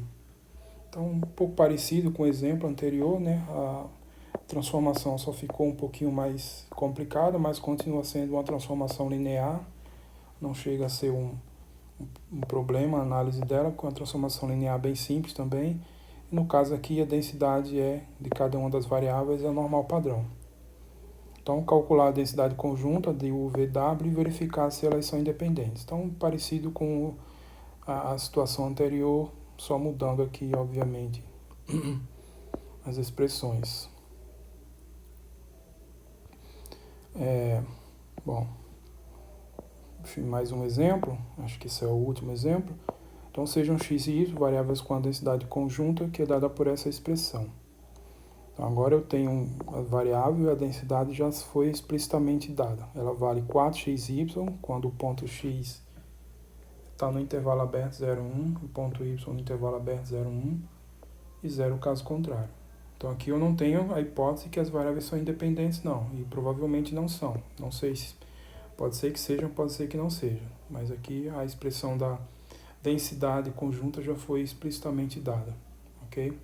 Então, um pouco parecido com o exemplo anterior, né? A transformação só ficou um pouquinho mais complicada, mas continua sendo uma transformação linear. Não chega a ser um problema a análise dela, com a transformação linear bem simples também. E no caso aqui, a densidade de cada uma das variáveis é normal padrão. Então, calcular a densidade conjunta de U, V, W e verificar se elas são independentes. Então, parecido com a situação anterior, só mudando aqui, obviamente, as expressões. Bom, enfim, mais um exemplo, acho que esse é o último exemplo. Então, sejam x e y variáveis com a densidade conjunta, que é dada por essa expressão. Então, agora eu tenho a variável e a densidade já foi explicitamente dada. Ela vale 4xy quando o ponto x está no intervalo aberto 0,1, o ponto y no intervalo aberto 0,1 e 0 caso contrário. Então aqui eu não tenho a hipótese que as variáveis são independentes, não, e provavelmente não são. Não sei se pode ser que sejam, pode ser que não sejam, mas aqui a expressão da densidade conjunta já foi explicitamente dada, ok?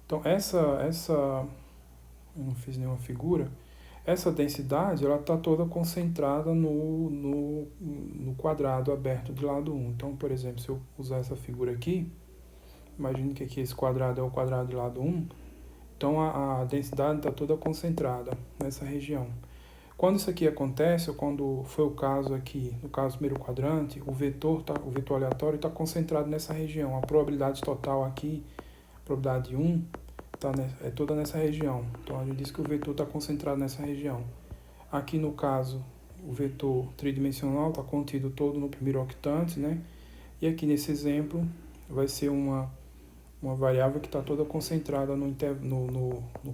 Então eu não fiz nenhuma figura, essa densidade ela está toda concentrada no quadrado aberto de lado 1. Então, por exemplo, se eu usar essa figura aqui, imagine que aqui esse quadrado é o quadrado de lado 1, então a densidade está toda concentrada nessa região. Quando isso aqui acontece, ou quando foi o caso aqui, no caso do primeiro quadrante, o vetor aleatório está concentrado nessa região. A probabilidade total aqui, a probabilidade 1, é toda nessa região. Então a gente diz que o vetor está concentrado nessa região. Aqui no caso, o vetor tridimensional está contido todo no primeiro octante, né? E aqui nesse exemplo vai ser uma variável que está toda concentrada no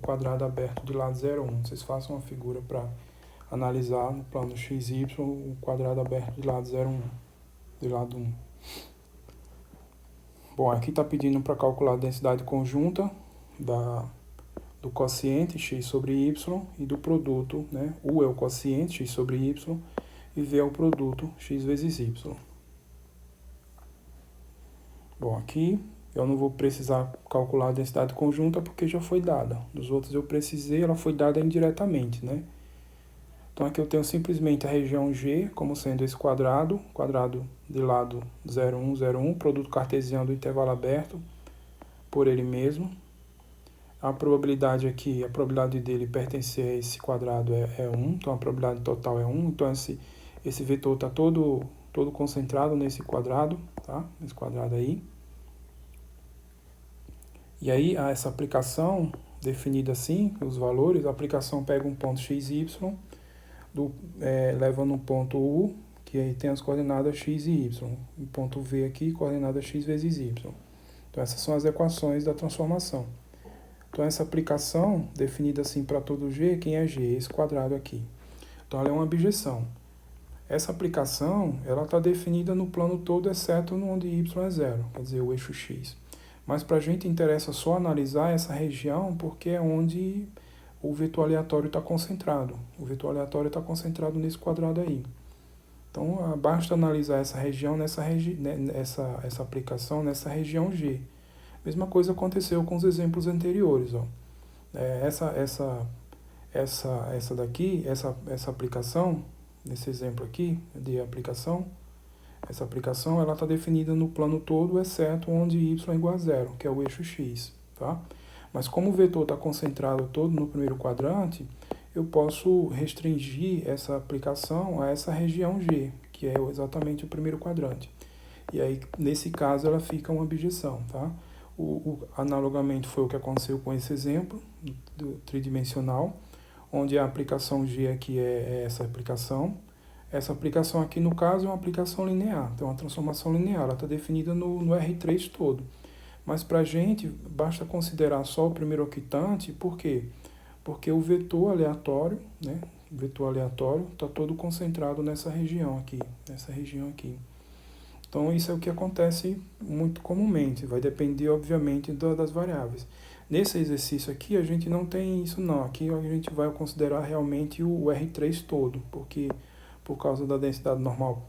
quadrado aberto de lado 0,1. Vocês façam uma figura para analisar no plano XY o quadrado aberto de lado 0,1, de lado 1. Bom, aqui está pedindo para calcular a densidade conjunta do quociente x sobre y e do produto, né? U é o quociente x sobre y e V é o produto x vezes y. Bom, aqui eu não vou precisar calcular a densidade conjunta porque já foi dada. Dos outros eu precisei, ela foi dada indiretamente, né? Então aqui eu tenho simplesmente a região G como sendo esse quadrado de lado 0,1, 0,1, produto cartesiano do intervalo aberto por ele mesmo. A probabilidade aqui, a probabilidade dele pertencer a esse quadrado é 1, então a probabilidade total é 1. Então esse vetor está todo concentrado nesse quadrado, tá? Nesse quadrado aí. E aí essa aplicação definida assim, os valores, a aplicação pega um ponto xy, leva no ponto U, que aí tem as coordenadas x e y. O ponto V aqui, coordenada x vezes y. Então essas são as equações da transformação. Então essa aplicação, definida assim para todo G, quem é G? Esse quadrado aqui. Então ela é uma abjeção. Essa aplicação, ela está definida no plano todo, exceto no onde y é zero, quer dizer, o eixo x. Mas para a gente interessa só analisar essa região, porque é onde o vetor aleatório está concentrado. O vetor aleatório está concentrado nesse quadrado aí. Então basta analisar essa região, essa aplicação nessa região G. Mesma coisa aconteceu com os exemplos anteriores. Ó. Essa aplicação, nesse exemplo aqui de aplicação, essa aplicação ela está definida no plano todo, exceto onde y é igual a zero, que é o eixo x. Tá? Mas como o vetor está concentrado todo no primeiro quadrante, eu posso restringir essa aplicação a essa região G, que é exatamente o primeiro quadrante. E aí, nesse caso, ela fica uma abjeção. Tá? Analogamente foi o que aconteceu com esse exemplo do tridimensional, onde a aplicação G aqui é essa aplicação. Essa aplicação aqui, no caso, é uma aplicação linear, então uma transformação linear, ela está definida no R3 todo. Mas para a gente, basta considerar só o primeiro octante, por quê? Porque o vetor aleatório, né? O vetor aleatório está todo concentrado nessa região aqui, Então, isso é o que acontece muito comumente, vai depender, obviamente, das variáveis. Nesse exercício aqui, a gente não tem isso não, aqui a gente vai considerar realmente o R3 todo, porque por causa da densidade normal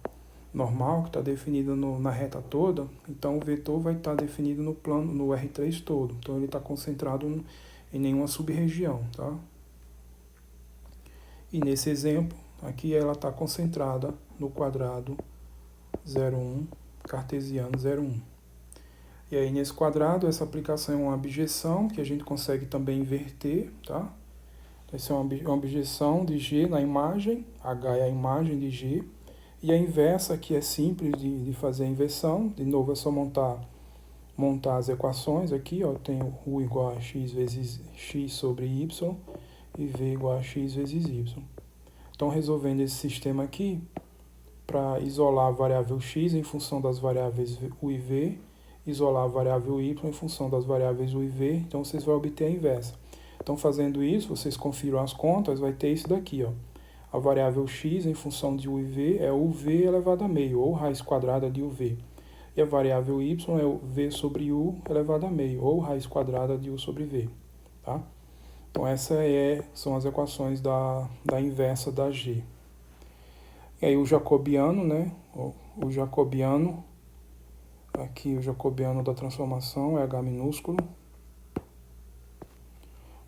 que está definida na reta toda, então o vetor vai estar definido no R3 todo, então ele está concentrado em nenhuma sub-região, tá? E nesse exemplo, aqui ela está concentrada no quadrado 0,1, cartesiano 0,1. E aí nesse quadrado, essa aplicação é uma abjeção, que a gente consegue também inverter, tá? Essa é uma abjeção de G na imagem, H é a imagem de G, e a inversa, que é simples de fazer a inversão, de novo é só montar as equações aqui, ó, eu tenho U igual a x vezes x sobre y, e V igual a x vezes y. Então, resolvendo esse sistema aqui, para isolar a variável x em função das variáveis u e v, isolar a variável y em função das variáveis u e v, então vocês vão obter a inversa. Então, fazendo isso, vocês confiram as contas, vai ter isso daqui, ó. A variável x em função de u e v é uv elevado a meio, ou raiz quadrada de uv. E a variável y é o v sobre u elevado a meio, ou raiz quadrada de u sobre v. Tá? Então, essas são as equações da inversa da g. E aí o jacobiano, né? O jacobiano, aqui o jacobiano da transformação é h minúsculo.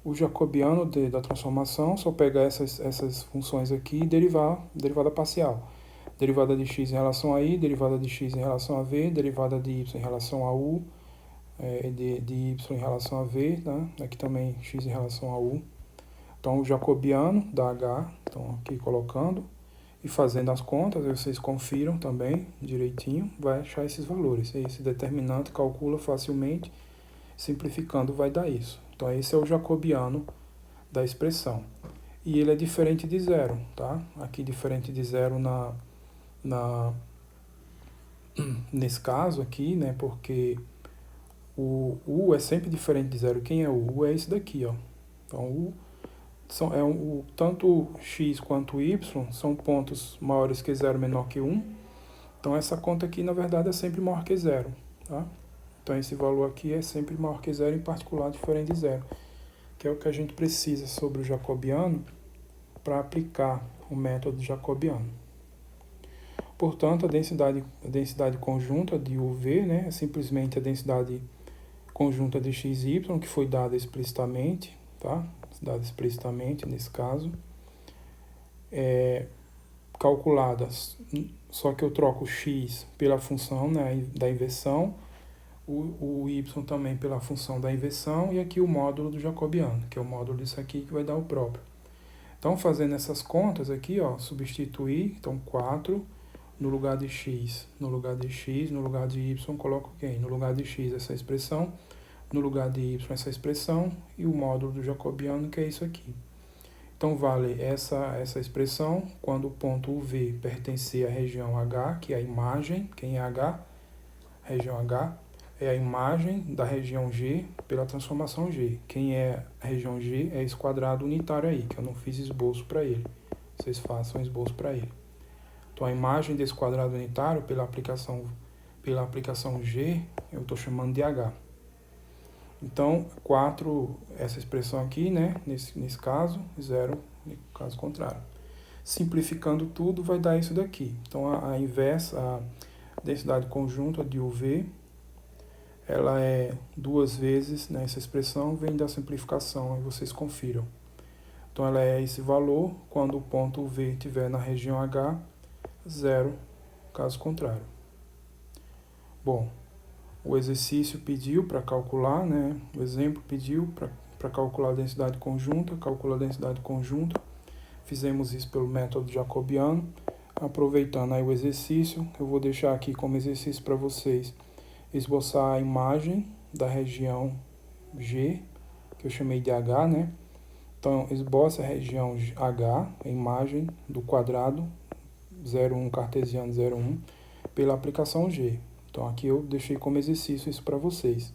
O jacobiano da transformação, só pegar essas funções aqui e derivar derivada parcial. Derivada de x em relação a i, derivada de x em relação a v, derivada de y em relação a u, de y em relação a v, né? Aqui também x em relação a u. Então, o jacobiano da h, então aqui colocando e fazendo as contas, vocês confiram também direitinho, vai achar esses valores. Esse determinante calcula facilmente, simplificando vai dar isso. Então, esse é o jacobiano da expressão. E ele é diferente de zero, tá? Aqui diferente de zero nesse caso aqui, né? Porque o U é sempre diferente de zero. Quem é o U? É esse daqui, ó. Então, tanto x quanto y são pontos maiores que zero, menor que 1. Então, essa conta aqui, na verdade, é sempre maior que zero, tá? Então, esse valor aqui é sempre maior que zero, em particular diferente de zero, que é o que a gente precisa sobre o jacobiano para aplicar o método jacobiano. Portanto, a densidade conjunta de UV, né, é simplesmente a densidade conjunta de x e y, que foi dada explicitamente, tá? Dada explicitamente nesse caso. Calculadas, só que eu troco o x pela função, né, da inversão, o y também pela função da inversão, e aqui o módulo do jacobiano, que é o módulo disso aqui que vai dar o próprio. Então, fazendo essas contas aqui, ó, substituir, então 4 no lugar de x, no lugar de x, no lugar de y, coloco quem? No lugar de x essa expressão, no lugar de y essa expressão, e o módulo do jacobiano, que é isso aqui. Então, vale essa expressão quando o ponto UV pertencer à região H, que é a imagem, quem é H? Região H é a imagem da região G pela transformação G. Quem é a região G é esse quadrado unitário aí, que eu não fiz esboço para ele. Vocês façam esboço para ele. Então, a imagem desse quadrado unitário pela aplicação G, eu estou chamando de H. Então, 4, essa expressão aqui, né? Nesse caso, 0 no caso contrário. Simplificando tudo, vai dar isso daqui. Então, a inversa, a densidade conjunta de UV, ela é 2 vezes, né, essa expressão vem da simplificação, aí vocês confiram. Então, ela é esse valor quando o ponto UV estiver na região H, 0, caso contrário. Bom, o exercício pediu para calcular, né, o exemplo pediu para calcular a densidade conjunta, calcula a densidade conjunta. Fizemos isso pelo método jacobiano. Aproveitando aí o exercício, eu vou deixar aqui como exercício para vocês esboçar a imagem da região G, que eu chamei de H, né? Então, esboça a região H, a imagem do quadrado 0,1 cartesiano 0,1 pela aplicação G. Então, aqui eu deixei como exercício isso para vocês.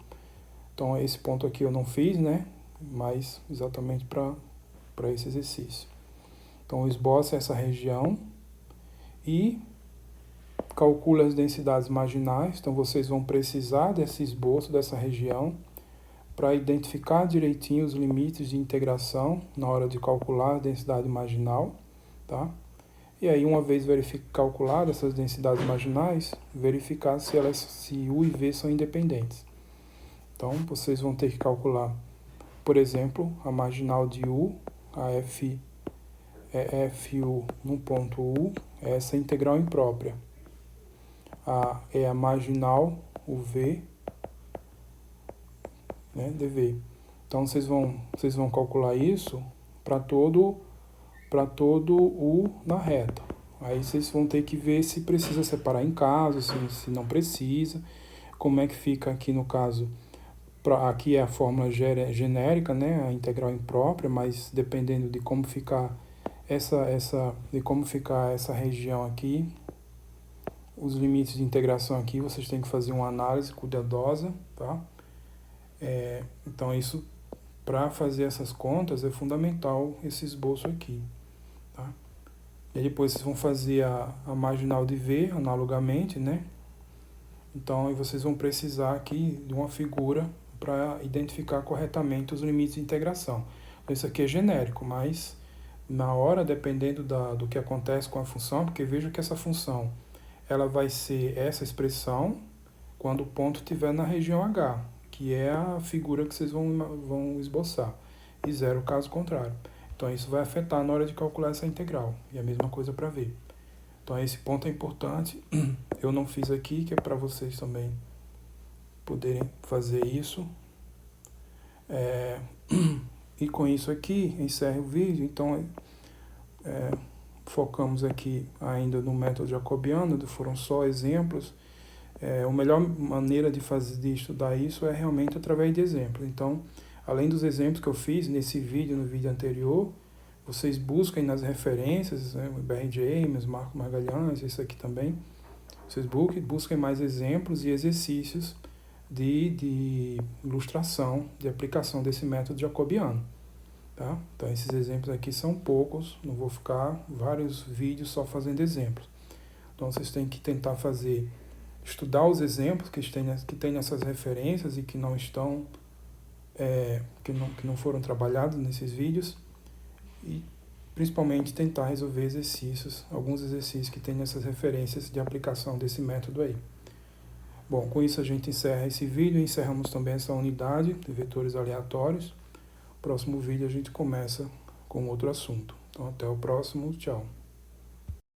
Então, esse ponto aqui eu não fiz, né? Mas exatamente para esse exercício. Então, esboça essa região e calcula as densidades marginais. Então, vocês vão precisar desse esboço dessa região para identificar direitinho os limites de integração na hora de calcular a densidade marginal, tá? E aí, uma vez calculadas essas densidades marginais, verificar se U e V são independentes. Então, vocês vão ter que calcular, por exemplo, a marginal de U, a FU no ponto U, é essa integral imprópria. É a marginal UV, né, dV. Então, vocês vão calcular isso para todo U na reta. Aí vocês vão ter que ver se precisa separar em caso, se não precisa. Como é que fica aqui no caso? Aqui é a fórmula genérica, né, a integral imprópria, mas dependendo de como ficar essa região aqui, os limites de integração aqui, vocês têm que fazer uma análise cuidadosa, tá? Então, isso para fazer essas contas é fundamental esse esboço aqui. Tá? E depois vocês vão fazer a marginal de V, analogamente, né? Então aí vocês vão precisar aqui de uma figura para identificar corretamente os limites de integração. Então, isso aqui é genérico, mas na hora, dependendo do que acontece com a função, porque veja que essa função ela vai ser essa expressão quando o ponto estiver na região H, que é a figura que vocês vão esboçar, e zero caso contrário. Então isso vai afetar na hora de calcular essa integral, e a mesma coisa para V. Então esse ponto é importante, eu não fiz aqui, que é para vocês também poderem fazer isso. E com isso aqui, encerro o vídeo. Então focamos aqui ainda no método jacobiano, foram só exemplos. A melhor maneira de estudar isso é realmente através de exemplos. Então, além dos exemplos que eu fiz nesse vídeo, no vídeo anterior, vocês busquem nas referências, né, o BR James, Marco Magalhães, isso aqui também. Vocês busquem mais exemplos e exercícios de ilustração, de aplicação desse método jacobiano. Tá? Então, esses exemplos aqui são poucos, não vou ficar vários vídeos só fazendo exemplos. Então, vocês têm que tentar estudar os exemplos que tem nessas referências e que não estão, que não foram trabalhados nesses vídeos, e principalmente tentar resolver alguns exercícios que tem nessas referências de aplicação desse método aí. Bom, com isso a gente encerra esse vídeo, encerramos também essa unidade de vetores aleatórios. Próximo vídeo a gente começa com outro assunto. Então até o próximo, tchau.